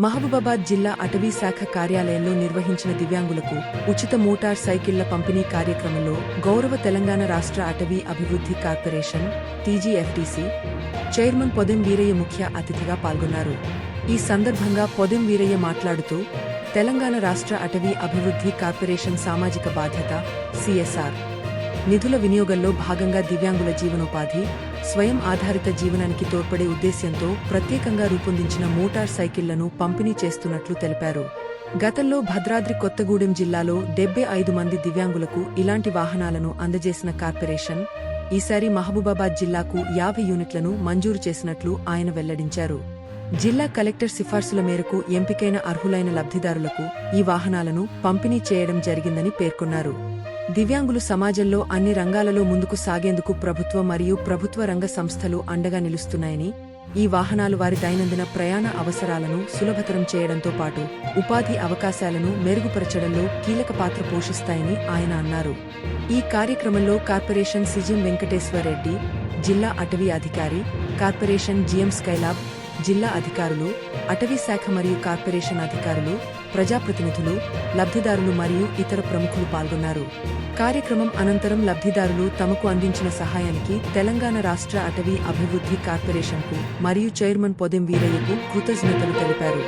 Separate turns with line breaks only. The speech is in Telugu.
మహబూబాబాద్ జిల్లా అటవీ శాఖ కార్యాలయంలో నిర్వహించిన దివ్యాంగులకు ఉచిత మోటార్ సైకిళ్ల పంపిణీ కార్యక్రమంలో గౌరవ తెలంగాణ రాష్ట్ర అటవీ అభివృద్ధి కార్పొరేషన్ టీజీఎఫ్టీసీ చైర్మన్ పొదెం వీరయ్య ముఖ్య అతిథిగా పాల్గొన్నారు. ఈ సందర్భంగా పొదెం వీరయ్య మాట్లాడుతూ తెలంగాణ రాష్ట్ర అటవీ అభివృద్ధి కార్పొరేషన్ సామాజిక బాధ్యత సిఎస్ఆర్ నిధుల వినియోగంలో భాగంగా దివ్యాంగుల జీవనోపాధి, స్వయం ఆధారిత జీవనానికి తోడ్పడే ఉద్దేశ్యంతో ప్రత్యేకంగా రూపొందించిన మోటార్ సైకిళ్లను పంపిణీ చేస్తున్నట్లు తెలిపారు. గతంలో భద్రాద్రి కొత్తగూడెం జిల్లాలో 75 మంది దివ్యాంగులకు ఇలాంటి వాహనాలను అందజేసిన కార్పొరేషన్ ఈసారి మహబూబాబాద్ జిల్లాకు 50 యూనిట్లను మంజూరు చేసినట్లు ఆయన వెల్లడించారు. జిల్లా కలెక్టర్ సిఫార్సుల మేరకు ఎంపికైన అర్హులైన లబ్ధిదారులకు ఈ వాహనాలను పంపిణీ చేయడం జరిగిందని పేర్కొన్నారు. దివ్యాంగులు సమాజంలో అన్ని రంగాలలో ముందుకు సాగేందుకు ప్రభుత్వ మరియు ప్రభుత్వ రంగ సంస్థలు అండగా నిలుస్తున్నాయని, ఈ వాహనాలు వారి దైనందిన ప్రయాణ అవసరాలను సులభతరం చేయడంతో పాటు ఉపాధి అవకాశాలను మెరుగుపరచడంలో కీలక పాత్ర పోషిస్తాయని ఆయన అన్నారు. ఈ కార్యక్రమంలో కార్పొరేషన్ సిజిఎం వెంకటేశ్వర్ రెడ్డి, జిల్లా అటవీ అధికారి, కార్పొరేషన్ జిఎం స్కైలాబ్, జిల్లా అధికారులు, అటవీ శాఖ మరియు కార్పొరేషన్ అధికారులు, ప్రజాప్రతినిధులు, లబ్ధిదారులు మరియు ఇతర ప్రముఖులు పాల్గొన్నారు. కార్యక్రమం అనంతరం లబ్ధిదారులు తమకు అందించిన సహాయానికి తెలంగాణ రాష్ట్ర అటవీ అభివృద్ధి కార్పొరేషన్కు మరియు చైర్మన్ పొదెం వీరయ్యకు కృతజ్ఞతలు తెలిపారు.